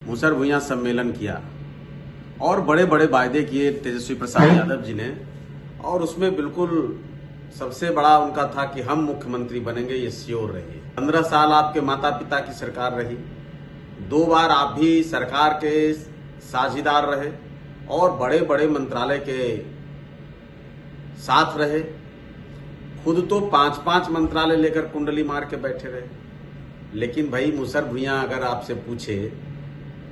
मुसहर भुइयां सम्मेलन किया और बड़े बड़े वायदे किए तेजस्वी प्रसाद यादव जी ने, और उसमें बिल्कुल सबसे बड़ा उनका था कि हम मुख्यमंत्री बनेंगे, ये श्योर रहिए। 15 साल आपके माता पिता की सरकार रही, 2 बार आप भी सरकार के साझीदार रहे और बड़े बड़े मंत्रालय के साथ रहे। खुद तो 5-5 मंत्रालय लेकर कुंडली मार के बैठे रहे। लेकिन भाई मुसहर भुइयां अगर आपसे पूछे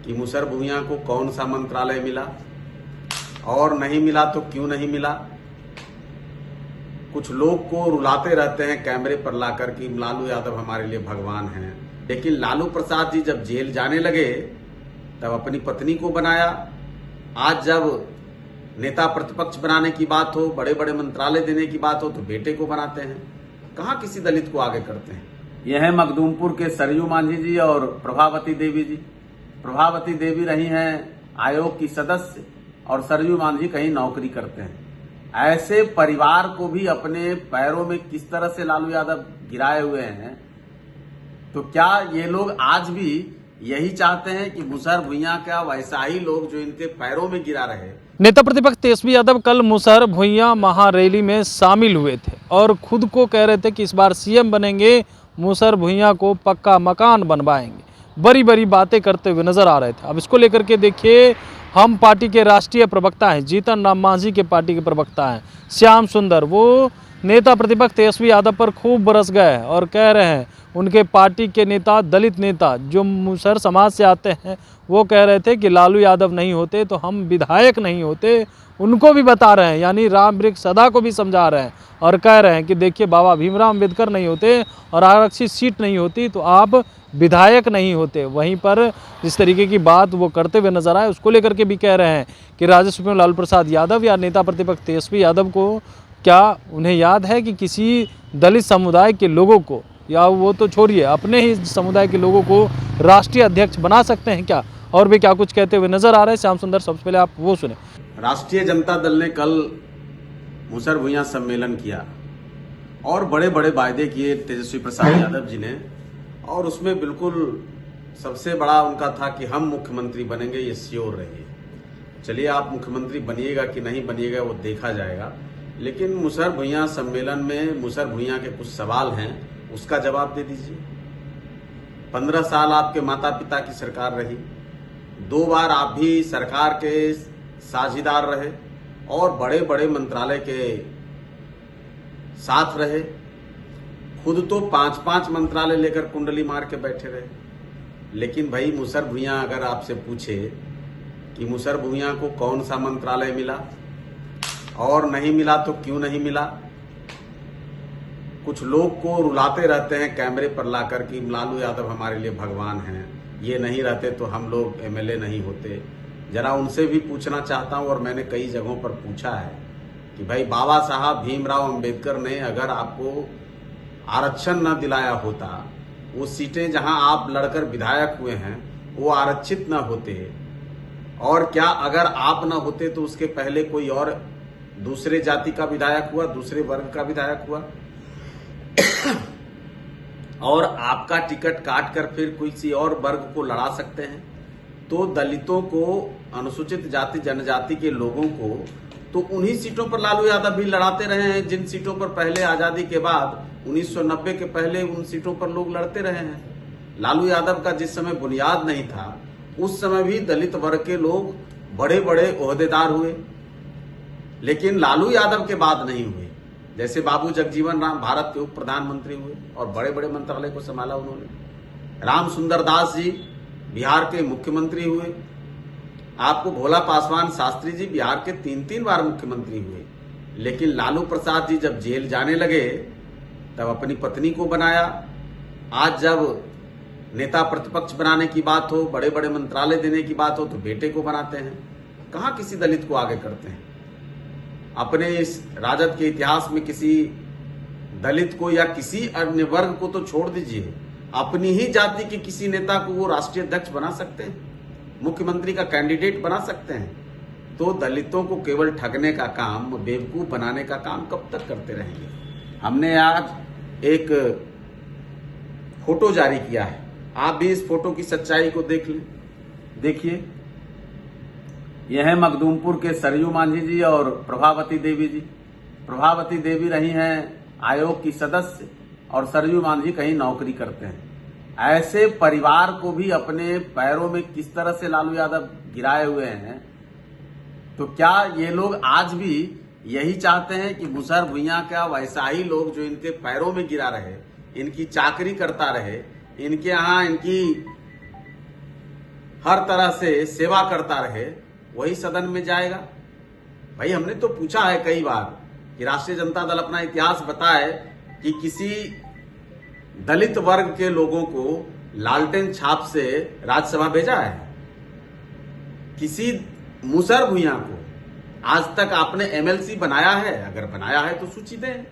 कि मुसहर भुइयां को कौन सा मंत्रालय मिला और नहीं मिला तो क्यों नहीं मिला, कुछ लोग को रुलाते रहते हैं कैमरे पर लाकर कि लालू यादव हमारे लिए भगवान हैं। लेकिन लालू प्रसाद जी जब जेल जाने लगे तब अपनी पत्नी को बनाया। आज जब नेता प्रतिपक्ष बनाने की बात हो, बड़े बड़े मंत्रालय देने की बात हो तो बेटे को बनाते हैं। कहां किसी दलित को आगे करते हैं। यह है मखदूमपुर के सरयू मांझी जी और प्रभावती देवी जी। प्रभावती देवी रही हैं आयोग की सदस्य और सरयू मांझी कहीं नौकरी करते हैं। ऐसे परिवार को भी अपने पैरों में किस तरह से लालू यादव गिराए हुए हैं, तो क्या ये लोग आज भी यही चाहते हैं कि मुसहर भुइयां का वैसा ही लोग जो इनके पैरों में गिरा रहे। नेता प्रतिपक्ष तेजस्वी यादव कल मुसहर भुइयां महारैली में शामिल हुए थे और खुद को कह रहे थे कि इस बार सीएम बनेंगे, मुसहर भुइयां को पक्का मकान बनवाएंगे। बड़ी बड़ी बातें करते हुए नजर आ रहे थे। अब इसको लेकर के देखिए, हम पार्टी के राष्ट्रीय प्रवक्ता हैं, जीतन राम मांझी के पार्टी के प्रवक्ता हैं श्याम सुंदर, वो नेता प्रतिपक्ष तेजस्वी यादव पर खूब बरस गए और कह रहे हैं उनके पार्टी के नेता, दलित नेता जो मुसहर समाज से आते हैं, वो कह रहे थे कि लालू यादव नहीं होते तो हम विधायक नहीं होते। उनको भी बता रहे हैं, यानी राम वृक्ष सदा को भी समझा रहे हैं और कह रहे हैं कि देखिए बाबा भीमराव अम्बेडकर नहीं होते और आरक्षित सीट नहीं होती तो आप विधायक नहीं होते। वहीं पर जिस तरीके की बात वो करते हुए नजर आए, उसको लेकर के भी कह रहे हैं कि राजस्व मंत्री लालू प्रसाद यादव या नेता प्रतिपक्ष तेजस्वी यादव को क्या उन्हें याद है कि किसी दलित समुदाय के लोगों को, या वो तो छोड़िए अपने ही समुदाय के लोगों को राष्ट्रीय अध्यक्ष बना सकते हैं क्या, और भी क्या कुछ कहते हुए नजर आ रहे हैं श्याम सुंदर। सबसे पहले आप वो सुने। राष्ट्रीय जनता दल ने कल मुसहर भुइयां सम्मेलन किया और बड़े बड़े वायदे किए तेजस्वी प्रसाद यादव जी ने, और उसमें बिल्कुल सबसे बड़ा उनका था कि हम मुख्यमंत्री बनेंगे, ये श्योर रहिए। चलिए आप मुख्यमंत्री बनिएगा कि नहीं बनिएगा वो देखा जाएगा, लेकिन मुसहर भुइयां सम्मेलन में मुसहर भुइयां के कुछ सवाल हैं, उसका जवाब दे दीजिए। 15 साल आपके माता पिता की सरकार रही, 2 बार आप भी सरकार के साझीदार रहे और बड़े बड़े मंत्रालय के साथ रहे। खुद तो 5-5 मंत्रालय लेकर कुंडली मार के बैठे रहे। लेकिन भाई मुसहर भुइयां अगर आपसे पूछे कि मुसहर भुइयां को कौन सा मंत्रालय मिला और नहीं मिला तो क्यों नहीं मिला, कुछ लोग को रुलाते रहते हैं कैमरे पर लाकर कि लालू यादव हमारे लिए भगवान हैं, ये नहीं रहते तो हम लोग एमएलए नहीं होते। जरा उनसे भी पूछना चाहता हूं, और मैंने कई जगहों पर पूछा है कि भाई बाबा साहब भीमराव अंबेडकर ने अगर आपको आरक्षण न दिलाया होता, वो सीटें जहां आप लड़कर विधायक हुए हैं वो आरक्षित न होते, और क्या अगर आप न होते तो उसके पहले कोई और दूसरे जाति का विधायक हुआ, दूसरे वर्ग का विधायक हुआ और आपका टिकट काट कर फिर किसी और वर्ग को लड़ा सकते हैं। तो दलितों को, अनुसूचित जाति जनजाति के लोगों को तो उन्हीं सीटों पर लालू यादव भी लड़ाते रहे हैं जिन सीटों पर पहले आजादी के बाद 1990 के पहले उन सीटों पर लोग लड़ते रहे हैं। लालू यादव का जिस समय बुनियाद नहीं था उस समय भी दलित वर्ग के लोग बड़े बड़े ओहदेदार हुए, लेकिन लालू यादव के बाद नहीं हुए। जैसे बाबू जगजीवन राम भारत के उप प्रधानमंत्री हुए और बड़े बड़े मंत्रालय को संभाला उन्होंने। राम सुंदर दास जी बिहार के मुख्यमंत्री हुए। आपको भोला पासवान शास्त्री जी बिहार के 3-3 बार मुख्यमंत्री हुए। लेकिन लालू प्रसाद जी जब जेल जाने लगे तब अपनी पत्नी को बनाया। आज जब नेता प्रतिपक्ष बनाने की बात हो, बड़े बड़े मंत्रालय देने की बात हो तो बेटे को बनाते हैं। कहां किसी दलित को आगे करते हैं। अपने इस राजद के इतिहास में किसी दलित को या किसी अन्य वर्ग को तो छोड़ दीजिए, अपनी ही जाति के किसी नेता को वो राष्ट्रीय अध्यक्ष बना सकते हैं, मुख्यमंत्री का कैंडिडेट बना सकते हैं। तो दलितों को केवल ठगने का काम, बेवकूफ बनाने का काम कब तक करते रहेंगे। हमने आज एक फोटो जारी किया है, आप भी इस फोटो की सच्चाई को देख लें। देखिए, यह है मखदूमपुर के सरयू मांझी जी और प्रभावती देवी जी। प्रभावती देवी रही हैं आयोग की सदस्य और सरयू मांझी कहीं नौकरी करते हैं। ऐसे परिवार को भी अपने पैरों में किस तरह से लालू यादव गिराए हुए हैं, तो क्या ये लोग आज भी यही चाहते हैं कि मुसहर भुइयां का वैसा ही लोग जो इनके पैरों में गिरा रहे, इनकी चाकरी करता रहे, इनके यहां इनकी हर तरह से सेवा करता रहे, वही सदन में जाएगा? भाई, हमने तो पूछा है कई बार कि राष्ट्रीय जनता दल अपना इतिहास बताए कि किसी दलित वर्ग के लोगों को लालटेन छाप से राज्यसभा भेजा है? किसी मुसहर भुइयां को आज तक आपने एमएलसी बनाया है? अगर बनाया है तो सूची दें।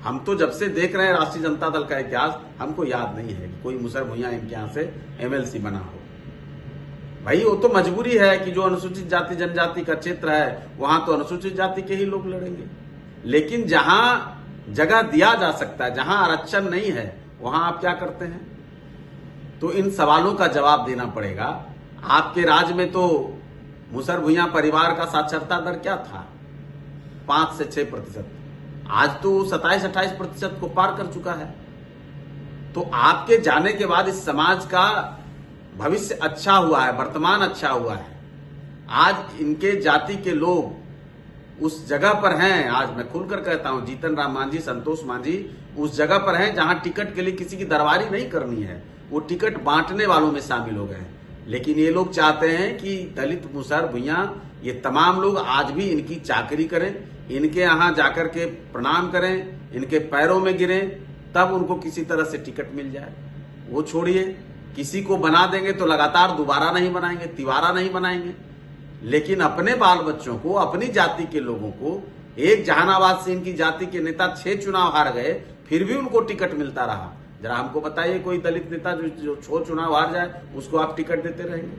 हम तो जब से देख रहे हैं राष्ट्रीय जनता दल का इतिहास, हमको याद नहीं है कि कोई मुसहर भुइयां इनके यहां से एमएलसी बना हो। भाई, वो तो मजबूरी है कि जो अनुसूचित जाति जनजाति का क्षेत्र है वहां तो अनुसूचित जाति के ही लोग लड़ेंगे, लेकिन जहां जगह दिया जा सकता है, जहां आरक्षण नहीं है, वहां आप क्या करते हैं? तो इन सवालों का जवाब देना पड़ेगा। आपके राज्य में तो मुसहर भुइयां परिवार का साक्षरता दर क्या था? 5 से 6%। आज तो 27-28% को पार कर चुका है। तो आपके जाने के बाद इस समाज का भविष्य अच्छा हुआ है, वर्तमान अच्छा हुआ है। आज इनके जाति के लोग उस जगह पर हैं, आज मैं खुलकर कहता हूं, जीतन राम मांझी, संतोष मांझी उस जगह पर हैं जहां टिकट के लिए किसी की दरबारी नहीं करनी है, वो टिकट बांटने वालों में शामिल हो गए हैं। लेकिन ये लोग चाहते हैं कि दलित मुसहर भुइयां ये तमाम लोग आज भी इनकी चाकरी करें, इनके यहां जाकर के प्रणाम करें, इनके पैरों में गिरें, तब उनको किसी तरह से टिकट मिल जाए। वो छोड़िए, किसी को बना देंगे तो लगातार दोबारा नहीं बनाएंगे, तिवारा नहीं बनाएंगे, लेकिन अपने बाल बच्चों को, अपनी जाति के लोगों को, एक जहानाबाद से इनकी जाति के नेता 6 चुनाव हार गए, फिर भी उनको टिकट मिलता रहा। जरा हमको बताइए, कोई दलित नेता जो 6 चुनाव हार जाए उसको आप टिकट देते रहेंगे?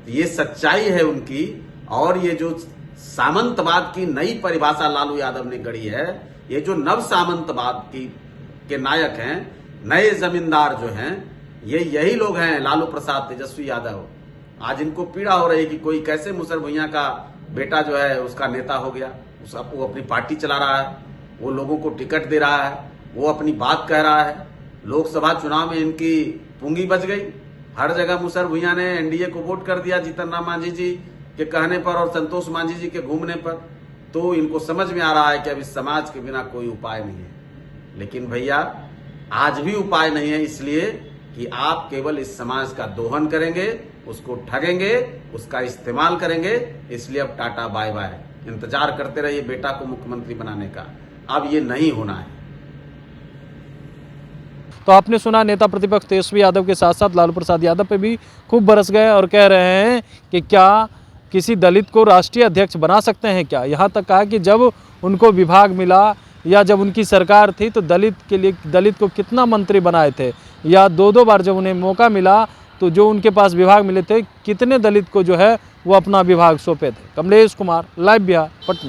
तो ये सच्चाई है उनकी। और ये जो सामंतवाद की नई परिभाषा लालू यादव ने गढ़ी है, ये जो नव सामंतवाद के नायक हैं, नए जमींदार जो हैं, ये यही लोग हैं, लालू प्रसाद, तेजस्वी यादव। आज इनको पीड़ा हो रही है कि कोई कैसे मुसहर भुइयां का बेटा जो है उसका नेता हो गया, वो अपनी पार्टी चला रहा है, वो लोगों को टिकट दे रहा है, वो अपनी बात कह रहा है। लोकसभा चुनाव में इनकी पूंगी बच गई, हर जगह मुसहर भुइयां ने एनडीए को वोट कर दिया जीतन राम मांझी जी के कहने पर और संतोष मांझी जी के घूमने पर। तो इनको समझ में आ रहा है कि अब इस समाज के बिना कोई उपाय नहीं है। लेकिन भैया, आज भी उपाय नहीं है, इसलिए कि आप केवल इस समाज का दोहन करेंगे, उसको ठगेंगे, उसका इस्तेमाल करेंगे। इसलिए अब टाटा बाय बाय, इंतजार करते रहिए बेटा को मुख्यमंत्री बनाने का। अब ये नहीं होना है। तो आपने सुना, नेता प्रतिपक्ष तेजस्वी यादव के साथ साथ लालू प्रसाद यादव पे भी खूब बरस गए और कह रहे हैं कि क्या किसी दलित को राष्ट्रीय अध्यक्ष बना सकते हैं क्या? यहाँ तक कहा कि जब उनको विभाग मिला या जब उनकी सरकार थी तो दलित को कितना मंत्री बनाए थे, या 2-2 बार जब उन्हें मौका मिला तो जो उनके पास विभाग मिले थे, कितने दलित को जो है वो अपना विभाग सौंपे थे। कमलेश कुमार, लाइव बिहार, पटना।